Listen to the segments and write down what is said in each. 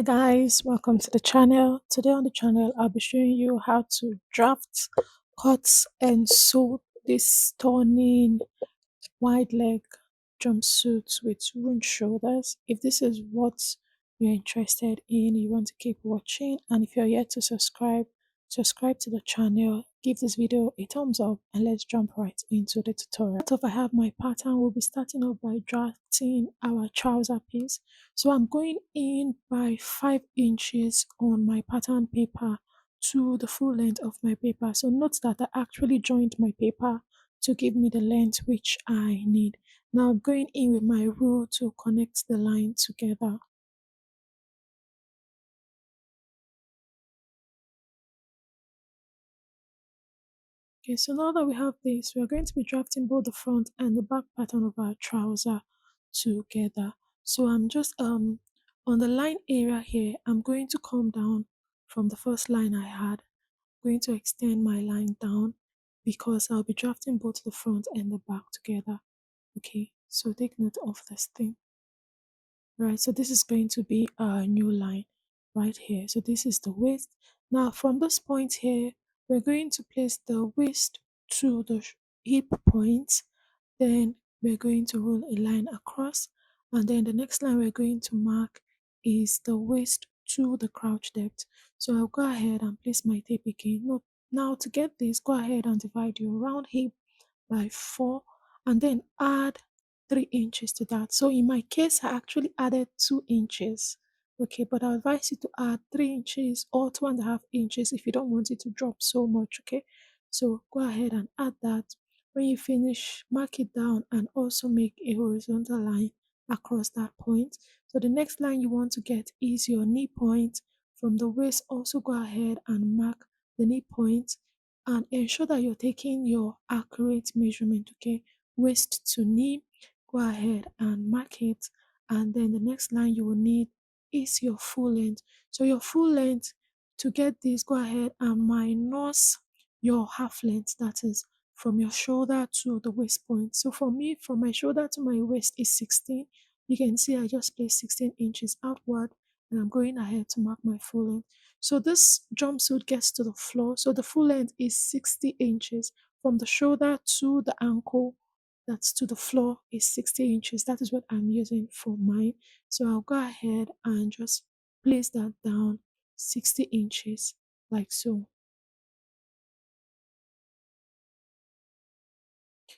Hi guys, welcome to the channel. Today on the channel, I'll be showing you how to draft, cut and sew this stunning wide leg jumpsuit with ruched shoulders. If this is what you're interested in, you want to keep watching, and if you're yet to subscribe to the channel, give this video a thumbs up and let's jump right into the tutorial. Start off, I have my pattern. We'll be starting off by drafting our trouser piece. So I'm going in by 5 inches on my pattern paper to the full length of my paper. So note that I actually joined my paper to give me the length which I need. Now I'm going in with my rule to connect the line together. Okay, so now that we have this, we're going to be drafting both the front and the back pattern of our trouser together. So I'm just on the line area here, I'm going to come down from the first line I had. I'm going to extend my line down because I'll be drafting both the front and the back together. Okay, so take note of this thing. Right, so this is going to be our new line right here. So this is the waist. Now from this point here, we're going to place the waist to the hip point. Then we're going to roll a line across. And then the next line we're going to mark is the waist to the crouch depth. So I'll go ahead and place my tape again. Now to get this, go ahead and divide your round hip by 4 and then add 3 inches to that. So in my case, I actually added 2 inches. Okay, but I advise you to add 3 inches or 2.5 inches if you don't want it to drop so much. Okay, so go ahead and add that. When you finish, mark it down and also make a horizontal line across that point. So the next line you want to get is your knee point. From the waist, also go ahead and mark the knee point and ensure that you're taking your accurate measurement. Okay, waist to knee, go ahead and mark it, and then the next line you will need is your full length. So your full length, to get this, go ahead and minus your half length, that is from your shoulder to the waist point. So for me, from my shoulder to my waist is 16. You can see I just placed 16 inches outward and I'm going ahead to mark my full length. So this jumpsuit gets to the floor. So the full length is 60 inches from the shoulder to the ankle. That's to the floor is 60 inches. That is what I'm using for mine. So I'll go ahead and just place that down 60 inches like so.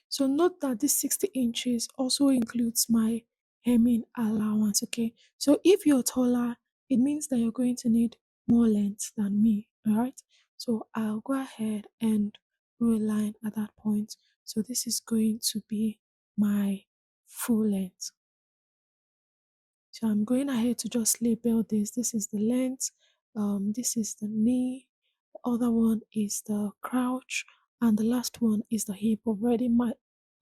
So note that this 60 inches also includes my hemming allowance, okay? So if you're taller, it means that you're going to need more length than me, all right? So I'll go ahead and draw a line at that point. So this is going to be my full length. So I'm going ahead to just label this. This is the length, this is the knee, the other one is the crouch, and the last one is the hip. I've already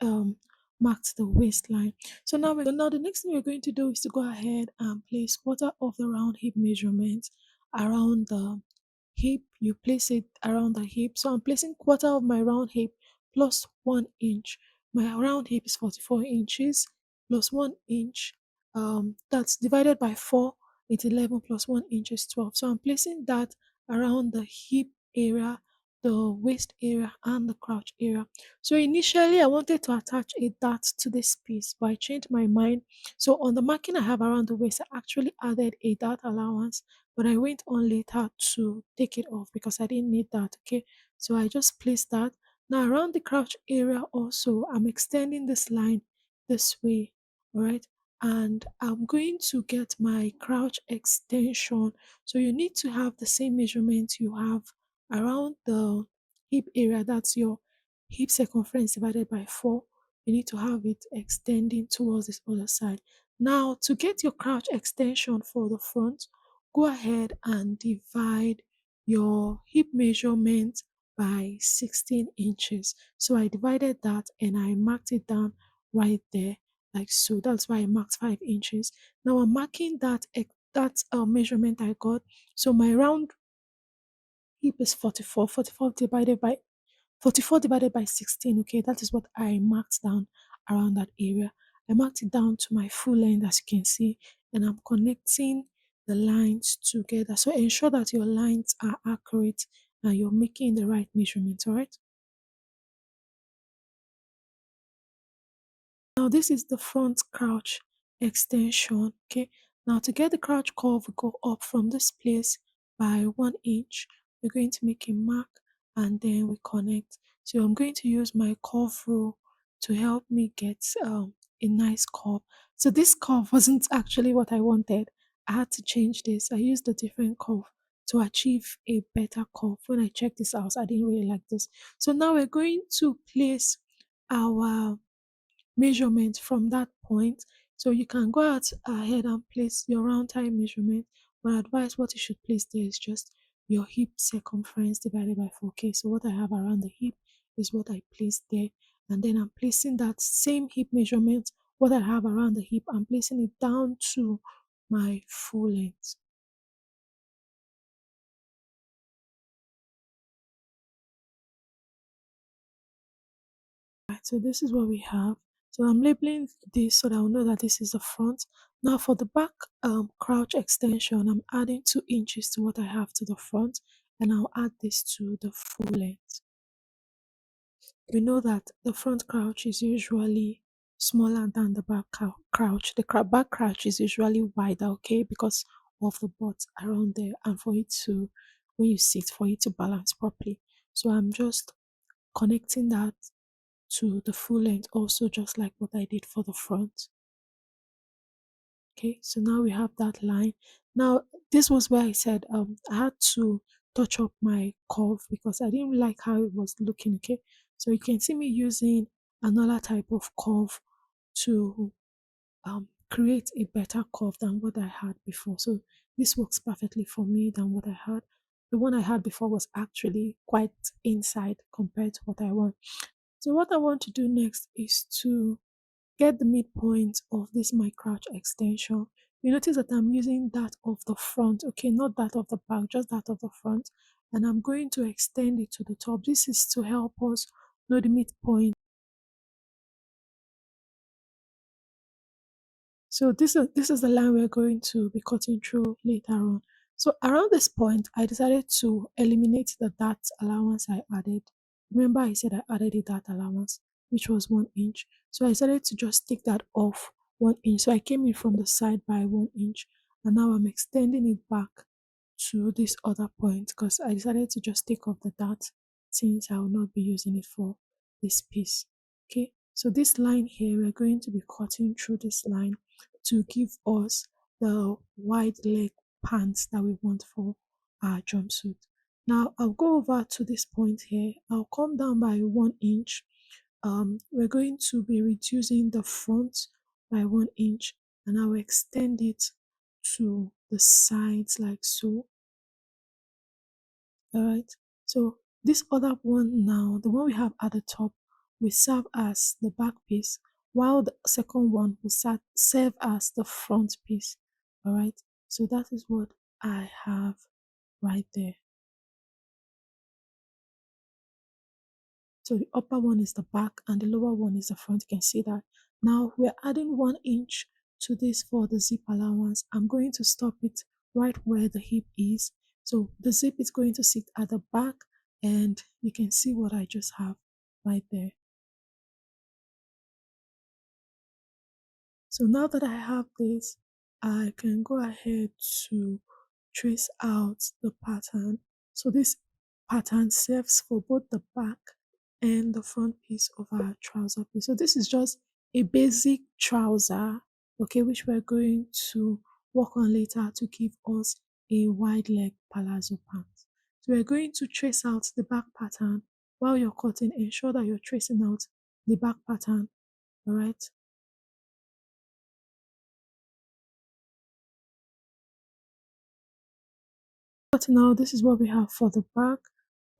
um, marked the waistline. So now the next thing we're going to do is to go ahead and place quarter of the round hip measurement around the hip. You place it around the hip. So I'm placing quarter of my round hip plus 1 inch. My round hip is 44 inches plus 1 inch, that's divided by 4, it's 11 plus 1 inch is 12. So I'm placing that around the hip area, the waist area and the crotch area. So initially I wanted to attach a dart to this piece, but I changed my mind. So on the marking I have around the waist, I actually added a dart allowance, but I went on later to take it off because I didn't need that. Okay, so I just placed that. Now around the crotch area also, I'm extending this line this way. All right, and I'm going to get my crouch extension. So you need to have the same measurement you have around the hip area. That's your hip circumference divided by 4. You need to have it extending towards this other side. Now to get your crouch extension for the front, go ahead and divide your hip measurement by 16 inches. So I divided that and I marked it down right there like so. That's why I marked 5 inches. Now I'm marking that measurement I got. So my round hip is 44. 44 divided by 16. Okay, that is what I marked down around that area. I marked it down to my full length as you can see, and I'm connecting the lines together. So ensure that your lines are accurate and you're making the right measurements, all right? Now this is the front crouch extension. Okay. Now to get the crouch curve, we go up from this place by 1 inch. We're going to make a mark and then we connect. So I'm going to use my curve rule to help me get a nice curve. So this curve wasn't actually what I wanted. I had to change this. I used a different curve to achieve a better curve. When I checked this out, I didn't really like this. So now we're going to place our measurement from that point. So you can go out ahead and place your round time measurement. But advice what you should place there is just your hip circumference divided by 4K. So what I have around the hip is what I placed there. And then I'm placing that same hip measurement, what I have around the hip, I'm placing it down to my full length. Right, so this is what we have. So I'm labeling this so that I'll know that this is the front. Now for the back crouch extension, I'm adding 2 inches to what I have to the front, and I'll add this to the full length. We know that the front crouch is usually smaller than the back crouch. The back crouch is usually wider, okay, because of the butt around there, and for it to, when you sit, for it to balance properly. So I'm just connecting that to the full length also, just like what I did for the front. Okay, so now we have that line. Now this was where I said I had to touch up my curve because I didn't like how it was looking. Okay, so you can see me using another type of curve to create a better curve than what I had before. So this works perfectly for me than what I had. The one I had before was actually quite inside compared to what I want. So what I want to do next is to get the midpoint of this my crouch extension. You notice that I'm using that of the front, okay, not that of the back, just that of the front. And I'm going to extend it to the top. This is to help us know the midpoint. So this is the line we're going to be cutting through later on. So around this point, I decided to eliminate the dart allowance I added. Remember I said I added a dart allowance, which was 1 inch. So I decided to just take that off 1 inch. So I came in from the side by 1 inch, and now I'm extending it back to this other point because I decided to just take off the dart since I will not be using it for this piece. Okay, so this line here, we're going to be cutting through this line to give us the wide leg pants that we want for our jumpsuit. Now I'll go over to this point here. I'll come down by 1 inch. We're going to be reducing the front by 1 inch, and I'll extend it to the sides like so. All right. So this other one now, the one we have at the top, will serve as the back piece, while the second one will serve as the front piece. All right. So that is what I have right there. So the upper one is the back and the lower one is the front. You can see that. Now we're adding 1 inch to this for the zip allowance. I'm going to stop it right where the hip is. So the zip is going to sit at the back, and you can see what I just have right there. So now that I have this, I can go ahead to trace out the pattern. So this pattern serves for both the back and the front piece of our trouser piece. So this is just a basic trouser, okay, which we're going to work on later to give us a wide leg palazzo pants. So we're going to trace out the back pattern while you're cutting. Ensure that you're tracing out the back pattern, all right? But now this is what we have for the back.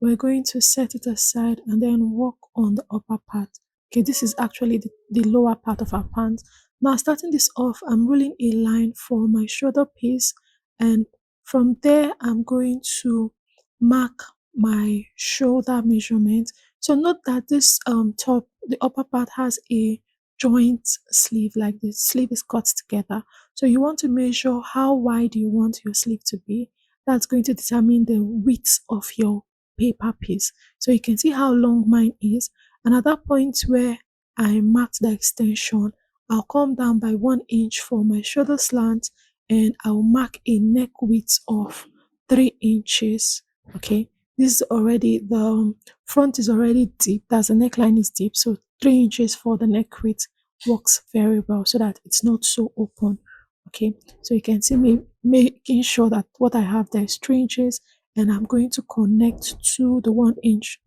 We're going to set it aside and then work on the upper part. Okay, this is actually the lower part of our pants. Now starting this off, I'm ruling a line for my shoulder piece, and from there I'm going to mark my shoulder measurement. So note that this top, the upper part has a joint sleeve, like the sleeve is cut together. So you want to measure how wide you want your sleeve to be. That's going to determine the width of your paper piece. So you can see how long mine is. And at that point where I marked the extension, I'll come down by 1 inch for my shoulder slant, and I'll mark a neck width of 3 inches. Okay, this is already the front is already deep, that's the neckline is deep, so 3 inches for the neck width works very well so that it's not so open. Okay, so you can see me making sure that what I have there is 3 inches, and I'm going to connect to the 1 inch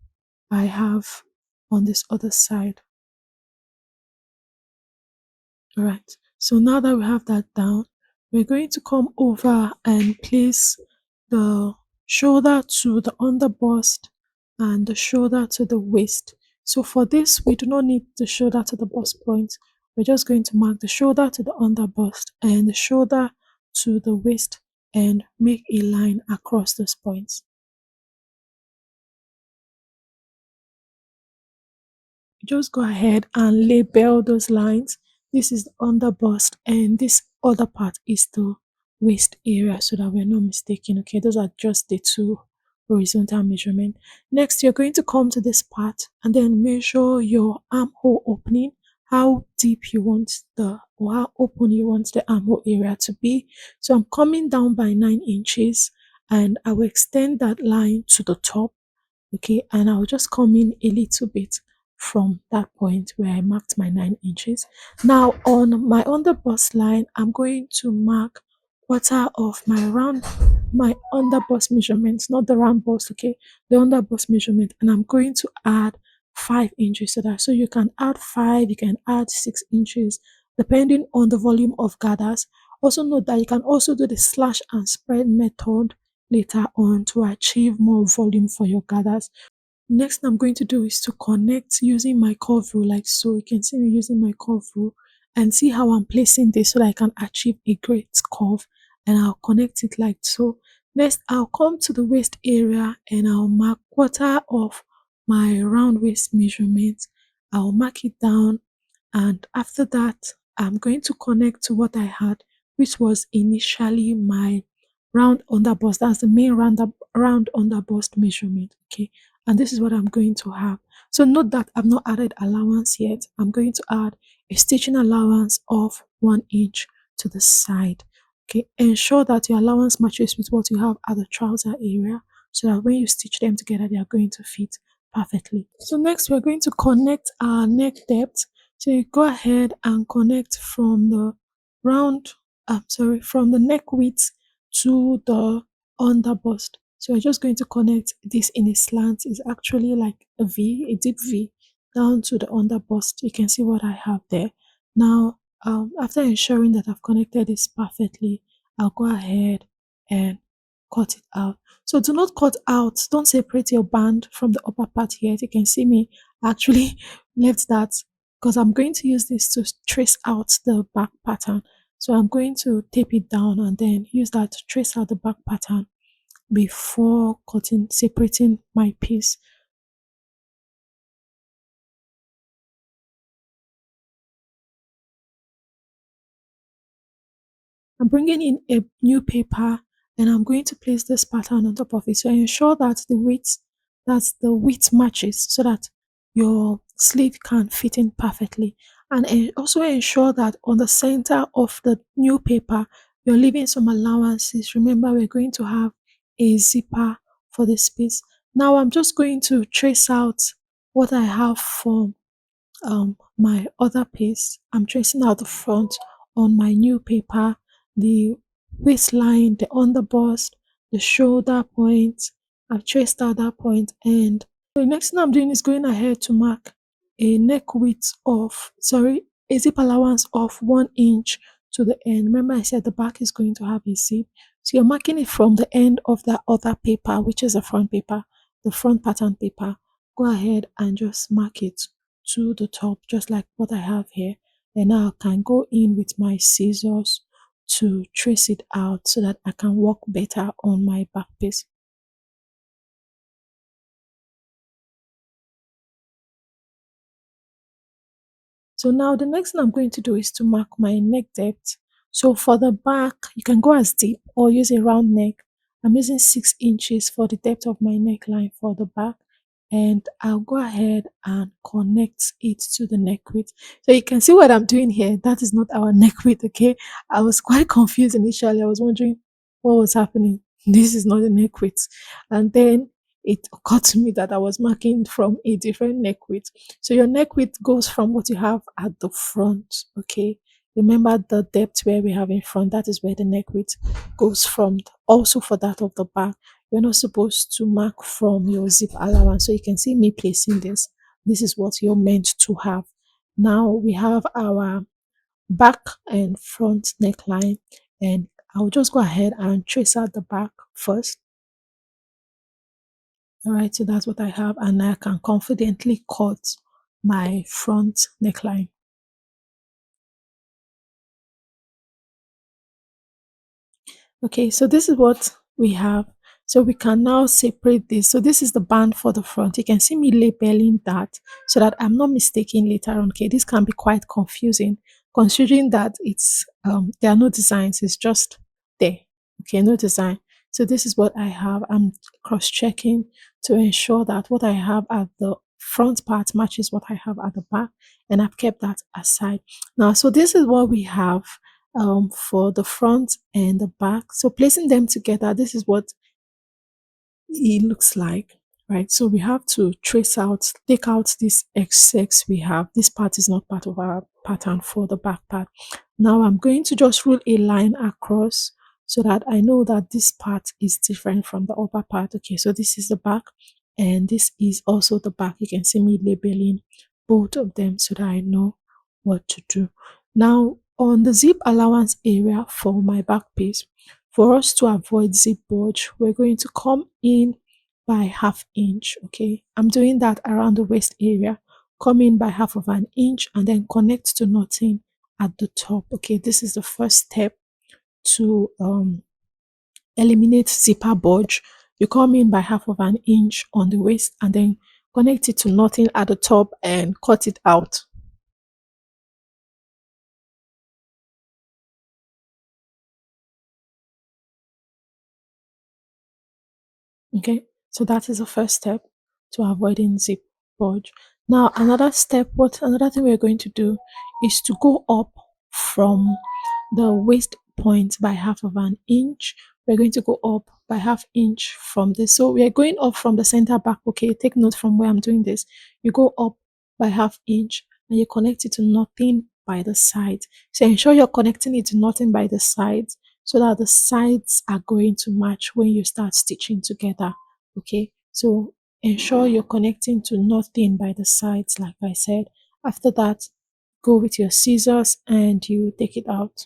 I have on this other side. All right. So now that we have that down, we're going to come over and place the shoulder to the under bust and the shoulder to the waist. So for this, we do not need the shoulder to the bust point. We're just going to mark the shoulder to the under bust and the shoulder to the waist and make a line across those points. Just go ahead and label those lines. This is the under bust and this other part is the waist area, so that we're not mistaken. Okay, those are just the two horizontal measurement. Next, you're going to come to this part and then measure your armhole opening, how deep you want the or how open you want the armhole area to be. So I'm coming down by 9 inches and I will extend that line to the top. Okay, and I'll just come in a little bit from that point where I marked my 9 inches. Now on my under bust line, I'm going to mark quarter of my under bust measurements, not the round bust, okay, the under bust measurement, and I'm going to add 5 inches to that. So you can add 5, you can add 6 inches, depending on the volume of gathers. Also note that you can also do the slash and spread method later on to achieve more volume for your gathers. Next I'm going to do is to connect using my curve rule, like so. You can see me using my curve rule and see how I'm placing this so that I can achieve a great curve, and I'll connect it like so. Next I'll come to the waist area and I'll mark quarter of my round waist measurement. I'll mark it down, and after that I'm going to connect to what I had, which was initially my round under bust. That's the main round under bust measurement. Okay, and this is what I'm going to have. So note that I've not added allowance yet. I'm going to add a stitching allowance of 1 inch to the side. Okay, ensure that your allowance matches with what you have at the trouser area so that when you stitch them together, they are going to fit perfectly. So next we're going to connect our neck depth. So you go ahead and connect from the from the neck width to the under bust. So we're just going to connect this in a slant. It's actually like a V, a deep V, down to the under bust. You can see what I have there. Now, after ensuring that I've connected this perfectly, I'll go ahead and cut it out. So do not cut out, don't separate your band from the upper part here. You can see me actually left that because I'm going to use this to trace out the back pattern. So I'm going to tape it down and then use that to trace out the back pattern before cutting, separating my piece. I'm bringing in a new paper and I'm going to place this pattern on top of it. So ensure that the width matches so that your sleeve can fit in perfectly. And also ensure that on the center of the new paper, you're leaving some allowances. Remember, we're going to have a zipper for this piece. Now I'm just going to trace out what I have for my other piece. I'm tracing out the front on my new paper, the waistline, the underbust, the shoulder point. I've traced out that point, and the next thing I'm doing is going ahead to mark a neck width of, sorry, a zip allowance of 1 inch to the end. Remember I said the back is going to have a zip. So you're marking it from the end of that other paper, which is the front paper, the front pattern paper. Go ahead and just mark it to the top, just like what I have here. Then now I can go in with my scissors to trace it out so that I can work better on my back piece. So now the next thing I'm going to do is to mark my neck depth. So for the back, you can go as deep or use a round neck. I'm using 6 inches for the depth of my neckline for the back. And I'll go ahead and connect it to the neck width. So you can see what I'm doing here. That is not our neck width, okay? I was quite confused initially. I was wondering what was happening. This is not the neck width. And then it occurred to me that I was marking from a different neck width. So your neck width goes from what you have at the front, okay? Remember the depth where we have in front, that is where the neck width goes from. Also for that of the back, you're not supposed to mark from your zip allowance. So you can see me placing this. This is what you're meant to have. Now we have our back and front neckline, and I'll just go ahead and trace out the back first. All right, so that's what I have, and I can confidently cut my front neckline. Okay, so this is what we have. So we can now separate this. So this is the band for the front. You can see me labeling that so that I'm not mistaken later on. Okay, this can be quite confusing considering that it's there are no designs, it's just there. Okay, no design. So this is what I have. I'm cross-checking to ensure that what I have at the front part matches what I have at the back, and I've kept that aside. Now, so this is what we have for the front and the back. So placing them together, this is what it looks like, right? So we have to trace out, take out this XX we have. This part is not part of our pattern for the back part. Now I'm going to just rule a line across so that I know that this part is different from the upper part. Okay, so this is the back and this is also the back. You can see me labeling both of them so that I know what to do. Now on the zip allowance area for my back piece, for us to avoid zip bulge, we're going to come in by half inch. Okay, I'm doing that around the waist area. Come in by half of an inch and then connect to knotting at the top. Okay, this is the first step to eliminate zipper bulge. You come in by half of an inch on the waist and then connect it to knotting at the top and cut it out. Okay, so that is the first step to avoiding zip bulge. Now, another thing we're going to do is to go up from the waist point by half of an inch. We're going to go up by half inch from this. So we are going up from the center back. Okay, take note from where I'm doing this. You go up by half inch and you connect it to nothing by the side. So ensure you're connecting it to nothing by the sides so that the sides are going to match when you start stitching together. Okay, so ensure you're connecting to nothing by the sides, like I said. After that, go with your scissors and you take it out.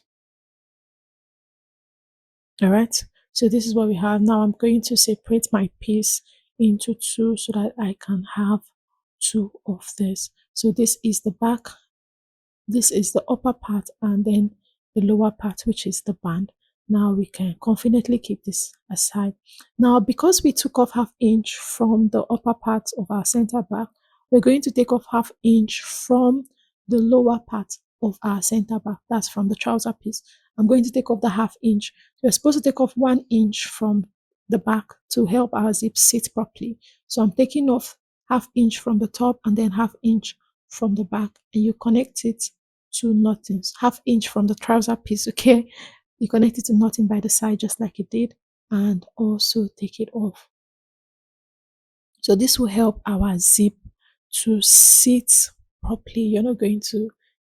All right, so this is what we have. Now I'm going to separate my piece into two so that I can have two of this. So this is the back, this is the upper part, and then the lower part, which is the band. Now we can confidently keep this aside. Now, because we took off half inch from the upper part of our center back, we're going to take off half inch from the lower part of our center back. That's from the trouser piece. I'm going to take off the half inch. We're supposed to take off 1 inch from the back to help our zip sit properly. So I'm taking off half inch from the top and then half inch from the back, and you connect it to nothing. Half inch from the trouser piece, okay? You connect it to nothing by the side just like you did, and also take it off. So this will help our zip to sit properly. You're not going to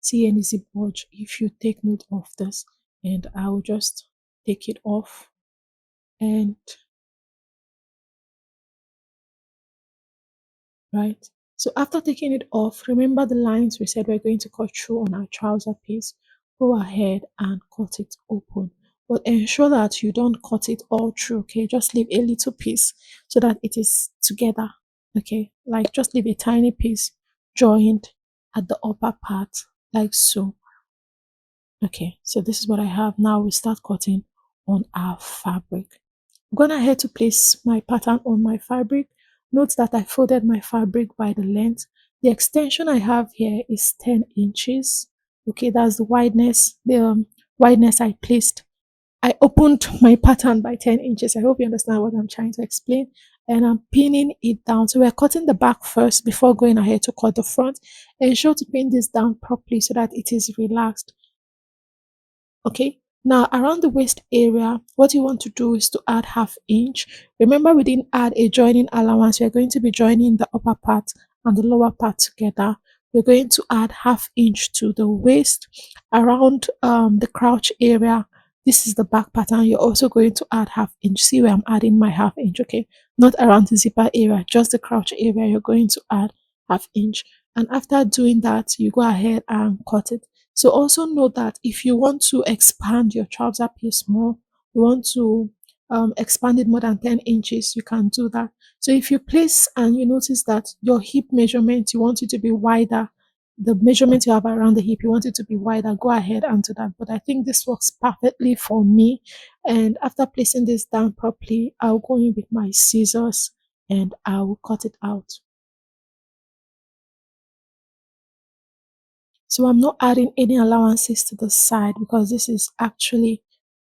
see any zip bulge if you take note of this. And I will just take it off and right. So after taking it off, remember the lines we said we're going to cut through on our trouser piece. Go ahead and cut it open. But ensure that you don't cut it all through, okay? Just leave a little piece so that it is together, okay? Like just leave a tiny piece joined at the upper part, like so. Okay, so this is what I have. Now we start cutting on our fabric. I'm going ahead to place my pattern on my fabric. Note that I folded my fabric by the length The extension I have here is 10 inches. Okay, that's the wideness, the wideness I placed. I opened my pattern by 10 inches. I hope you understand what I'm trying to explain. And I'm pinning it down. So we're cutting the back first before going ahead to cut the front. Ensure to pin this down properly so that it is relaxed. Okay, now around the waist area, what you want to do is to add half inch. Remember, we didn't add a joining allowance. We're going to be joining the upper part and the lower part together. We're going to add half inch to the waist around the crouch area. This is the back pattern. You're also going to add half inch. See where I'm adding my half inch, okay? Not around the zipper area, just the crouch area. You're going to add half inch. And after doing that, you go ahead and cut it. So also note that if you want to expand your trouser piece more, you want to expand it more than 10 inches, you can do that. So if you place and you notice that your hip measurement, you want it to be wider, the measurement you have around the hip, you want it to be wider, go ahead and do that. But I think this works perfectly for me. And after placing this down properly, I'll go in with my scissors and I'll cut it out. So I'm not adding any allowances to the side because this is actually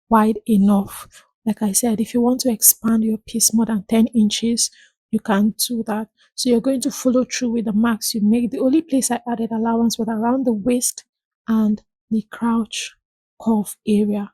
wide enough. Like I said, if you want to expand your piece more than 10 inches, you can do that. So you're going to follow through with the marks you make. The only place I added allowance was around the waist and the crouch cuff area.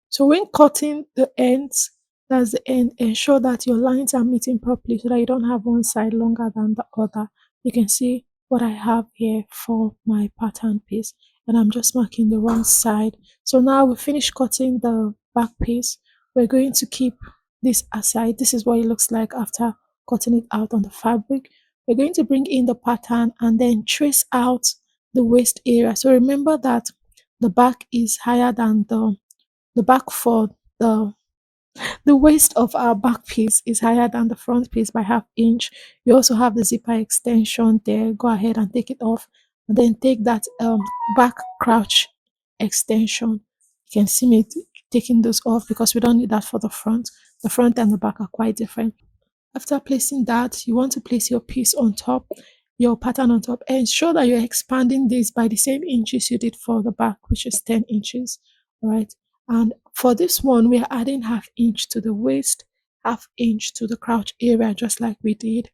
So when cutting the ends, that's the end, ensure that your lines are meeting properly so that you don't have one side longer than the other. You can see what I have here for my pattern piece, and I'm just marking the wrong side. So now we finished cutting the back piece. We're going to keep this aside. This is what it looks like after cutting it out on the fabric. We're going to bring in the pattern and then trace out the waist area. So remember that the back is higher than the back for the waist of our back piece is higher than the front piece by half inch. You also have the zipper extension there. Go ahead and take it off and then take that back crouch extension. You can see me taking those off because we don't need that for the front. The front and the back are quite different. After placing that, you want to place your piece on top, your pattern on top. Ensure that you're expanding this by the same inches you did for the back, which is 10 inches. All right. And for this one, we are adding half inch to the waist, half inch to the crouch area, just like we did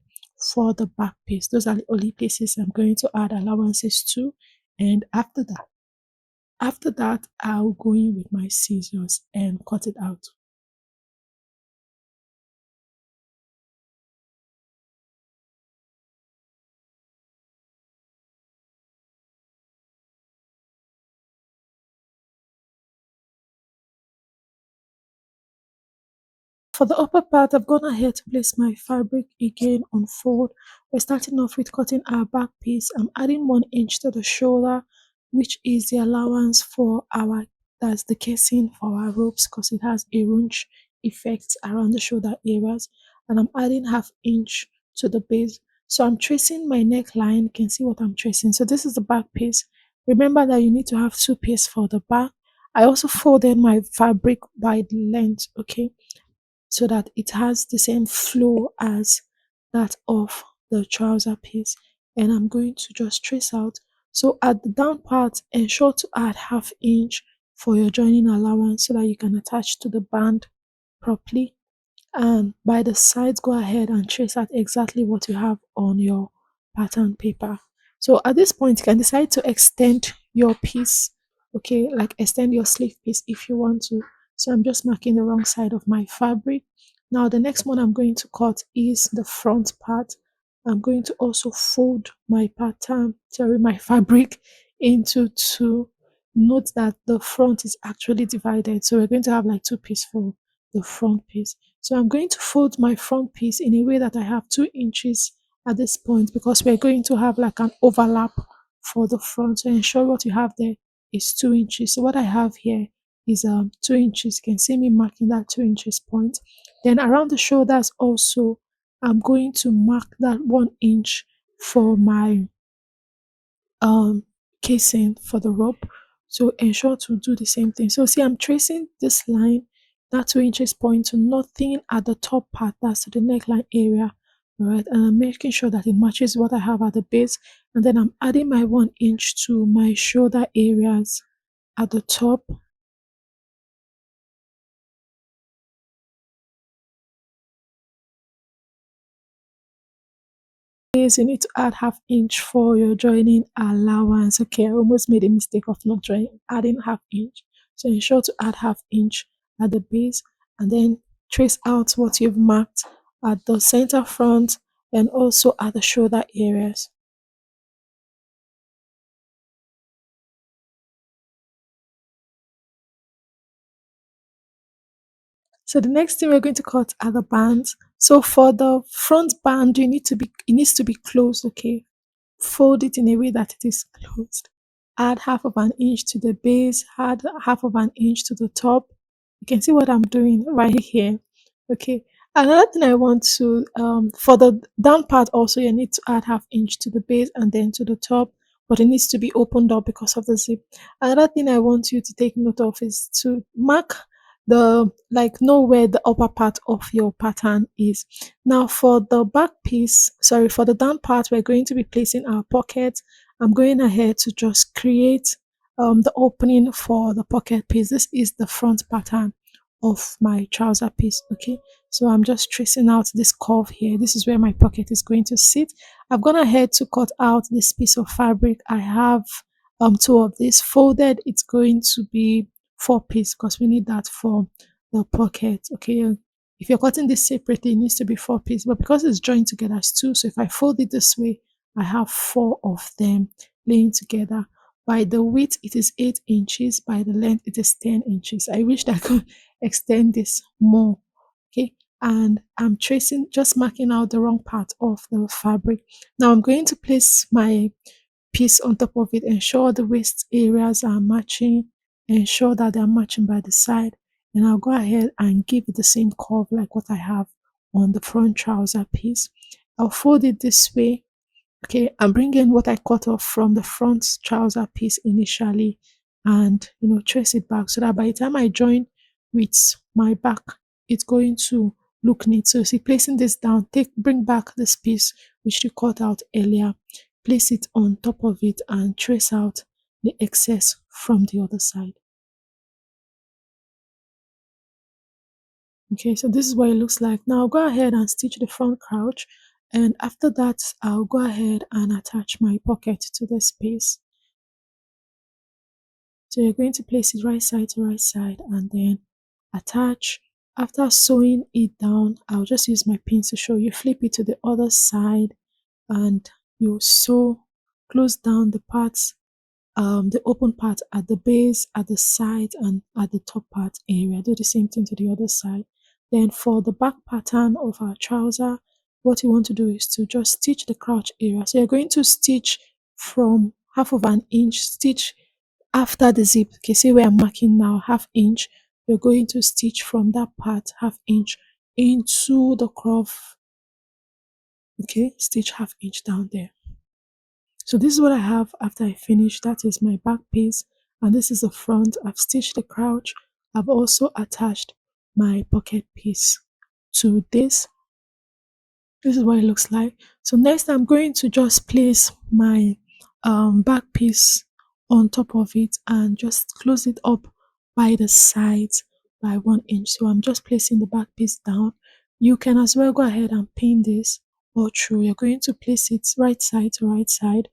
for the back piece. Those are the only places I'm going to add allowances to. And after that, I'll go in with my scissors and cut it out. For the upper part, I've gone ahead to place my fabric again on fold. We're starting off with cutting our back piece. I'm adding 1 inch to the shoulder, which is the allowance for that's the casing for our ropes because it has a runch effect around the shoulder areas. And I'm adding half inch to the base. So I'm tracing my neckline. You can see what I'm tracing. So this is the back piece. Remember that you need to have two pieces for the back. I also folded my fabric by the length, okay, so that it has the same flow as that of the trouser piece. And I'm going to just trace out. So at the down part, ensure to add half inch for your joining allowance so that you can attach to the band properly. And by the sides, go ahead and trace out exactly what you have on your pattern paper. So at this point, you can decide to extend your piece, okay, like extend your sleeve piece if you want to. So I'm just marking the wrong side of my fabric. Now the next one I'm going to cut is the front part. I'm going to also fold my pattern, sorry, my fabric into two. Note that the front is actually divided. So we're going to have like two pieces for the front piece. So I'm going to fold my front piece in a way that I have 2 inches at this point because we're going to have like an overlap for the front. So ensure what you have there is 2 inches. So what I have here is 2 inches. You can see me marking that 2 inches point. Then around the shoulders also, I'm going to mark that 1 inch for my casing for the rope. So ensure to do the same thing. So see, I'm tracing this line, that 2 inches point to nothing at the top part, that's to the neckline area. All right, and I'm making sure that it matches what I have at the base, and then I'm adding my 1 inch to my shoulder areas at the top. Is you need to add half inch for your joining allowance. Okay, I almost made a mistake of not joining adding half inch. So ensure to add half inch at the base and then trace out what you've marked at the center front and also at the shoulder areas. So the next thing we're going to cut are the bands. So for the front band, it needs to be closed, okay? Fold it in a way that it is closed. Add half of an inch to the base, add half of an inch to the top. You can see what I'm doing right here. Okay. Another thing I want to for the down part also you need to add half inch to the base and then to the top, but it needs to be opened up because of the zip. Another thing I want you to take note of is to mark the know where the upper part of your pattern is. Now for the back piece, sorry, for the down part, we're going to be placing our pocket. I'm going ahead to just create the opening for the pocket piece. This is the front pattern of my trouser piece. Okay, so I'm just tracing out this curve here. This is where my pocket is going to sit. I've gone ahead to cut out this piece of fabric. I have two of these folded. It's going to be 4 piece because we need that for the pocket. Okay, if you're cutting this separately, it needs to be 4 piece, but because it's joined together as two, so if I fold it this way, I have four of them laying together. By the width, it is 8 inches. By the length, it is 10 inches. I wish I could extend this more. Okay, and I'm tracing, just marking out the wrong part of the fabric. Now I'm going to place my piece on top of it, ensure the waist areas are matching, ensure that they're matching by the side, and I'll go ahead and give it the same curve like what I have on the front trouser piece. I'll fold it this way. Okay, I'm bringing what I cut off from the front trouser piece initially and trace it back so that by the time I join with my back, it's going to look neat. So see, placing this down, bring back this piece which you cut out earlier, place it on top of it and trace out the excess from the other side. Okay, so this is what it looks like. Now I'll go ahead and stitch the front crouch, and after that I'll go ahead and attach my pocket to this piece. So you're going to place it right side to right side and then attach. After sewing it down, I'll just use my pin to show you. Flip it to the other side and you sew, close down the parts, the open part at the base, at the side, and at the top part area. Do the same thing to the other side. Then for the back pattern of our trouser, what you want to do is to just stitch the crouch area. So you're going to stitch from half of an inch, stitch after the zip. Okay, see where I'm marking now, half inch. You're going to stitch from that part, half inch, into the curve. Okay, stitch half inch down there. So this is what I have after I finish. That is my back piece, and this is the front. I've stitched the crouch. I've also attached my pocket piece to this. This is what it looks like. So next I'm going to just place my back piece on top of it and just close it up by the sides by 1 inch. So I'm just placing the back piece down. You can as well go ahead and pin this all through. You're going to place it right side to right side.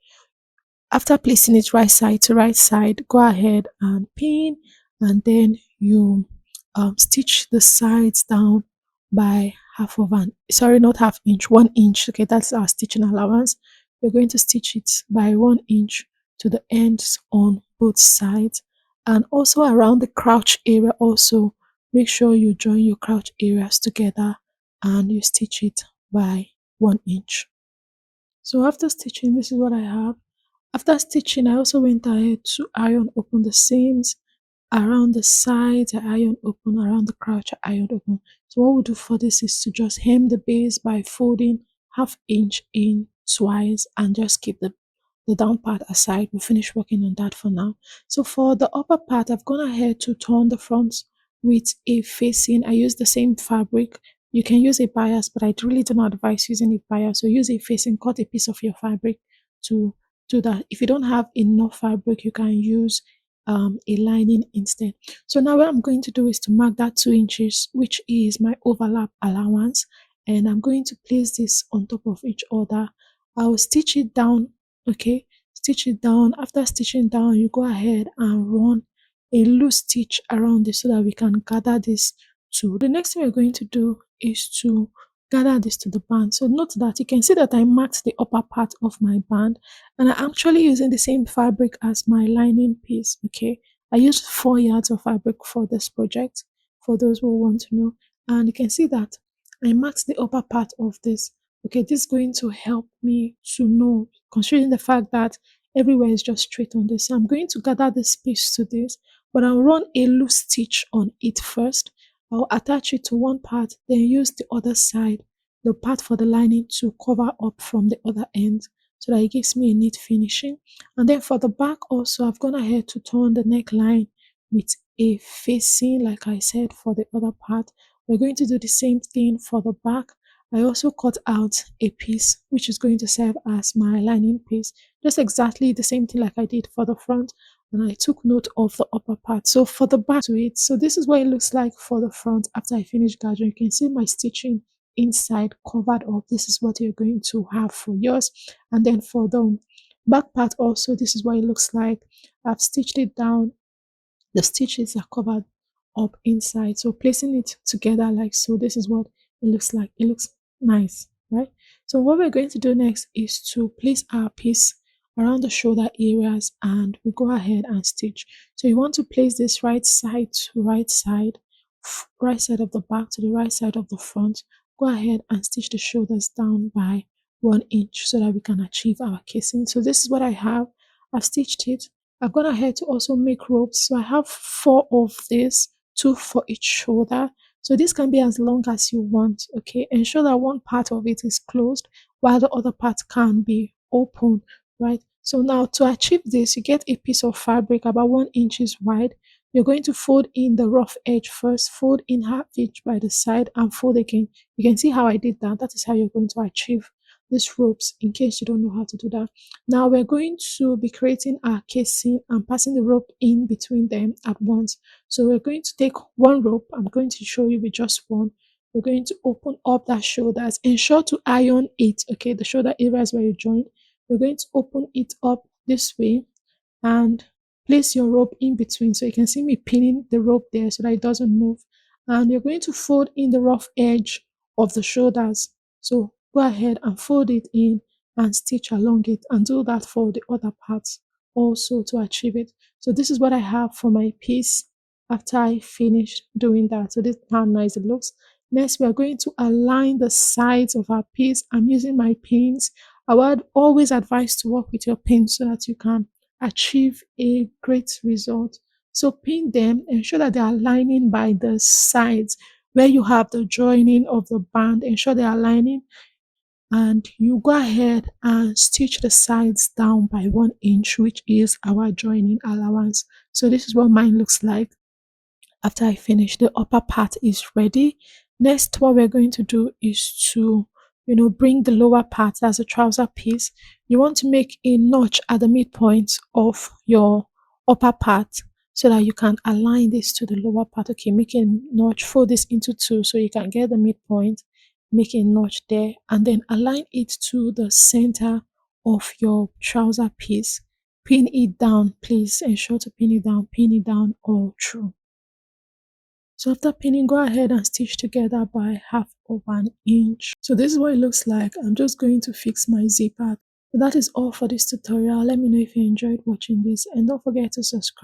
After placing it right side to right side, go ahead and pin, and then you stitch the sides down by half of an, sorry, not half inch, 1 inch. Okay, that's our stitching allowance. You're going to stitch it by 1 inch to the ends on both sides, and also around the crouch area. Also, make sure you join your crouch areas together and you stitch it by 1 inch. So after stitching, this is what I have. After stitching, I also went ahead to iron open the seams around the sides. I iron open around the crouch. I iron open. So what we'll do for this is to just hem the base by folding half inch in twice and just keep the the down part aside. We'll finish working on that for now. So for the upper part, I've gone ahead to turn the front with a facing. I use the same fabric. You can use a bias, but I really do not advise using a bias. So use a facing, cut a piece of your fabric to do that. If you don't have enough fabric, you can use a lining instead. So now what I'm going to do is to mark that 2 inches, which is my overlap allowance, and I'm going to place this on top of each other. I'll stitch it down, okay? Stitch it down. After stitching down, you go ahead and run a loose stitch around this so that we can gather this to. The next thing we're going to do is to gather this to the band. So note that you can see that I marked the upper part of my band, and I'm actually using the same fabric as my lining piece, okay? I used 4 yards of fabric for this project, for those who want to know. And you can see that I marked the upper part of this. Okay, this is going to help me to know, considering the fact that everywhere is just straight on this. So I'm going to gather this piece to this, but I'll run a loose stitch on it first. I'll attach it to one part, then use the other side, the part for the lining, to cover up from the other end so that it gives me a neat finishing. And then for the back also, I've gone ahead to turn the neckline with a facing, like I said, for the other part. We're going to do the same thing for the back. I also cut out a piece which is going to serve as my lining piece, just exactly the same thing like I did for the front, and I took note of the upper part. So for the back to it, so this is what it looks like for the front after I finish gathering. You can see my stitching inside covered up. This is what you're going to have for yours. And then for the back part also, this is what it looks like. I've stitched it down, the stitches are covered up inside. So placing it together like so, this is what it looks like. It looks nice, right? So what we're going to do next is to place our piece around the shoulder areas, and we go ahead and stitch. So you want to place this right side to right side, right side of the back to the right side of the front. Go ahead and stitch the shoulders down by 1 inch so that we can achieve our casing. So this is what I have. I've stitched it. I've gone ahead to also make ropes. So I have 4 of this, 2 for each shoulder. So this can be as long as you want, okay? Ensure that one part of it is closed while the other part can be open, right? So now to achieve this, you get a piece of fabric about 1 inch wide. You're going to fold in the rough edge first, fold in half inch by the side, and fold again. You can see how I did that. That is how you're going to achieve these ropes, in case you don't know how to do that. Now we're going to be creating our casing and passing the rope in between them at once. So we're going to take one rope. I'm going to show you with just one. We're going to open up that shoulders. Ensure to iron it, okay? The shoulder areas where you joined. We're going to open it up this way and place your rope in between. So you can see me pinning the rope there so that it doesn't move. And you're going to fold in the rough edge of the shoulders. So go ahead and fold it in and stitch along it, and do that for the other parts also to achieve it. So this is what I have for my piece after I finish doing that. So this is how nice it looks. Next, we are going to align the sides of our piece. I'm using my pins. I would always advise to work with your pins so that you can achieve a great result. So pin them, ensure that they are aligning by the sides where you have the joining of the band. Ensure they are aligning, and you go ahead and stitch the sides down by 1 inch, which is our joining allowance. So this is what mine looks like after I finish. The upper part is ready. Next, what we're going to do is to bring the lower part, as a trouser piece. You want to make a notch at the midpoint of your upper part so that you can align this to the lower part. Okay, make a notch, fold this into two so you can get the midpoint, make a notch there, and then align it to the center of your trouser piece. Pin it down, please ensure to pin it down all through. So after pinning, go ahead and stitch together by 1/2 inch. So this is what it looks like. I'm just going to fix my zipper. So that is all for this tutorial. Let me know if you enjoyed watching this, and don't forget to subscribe.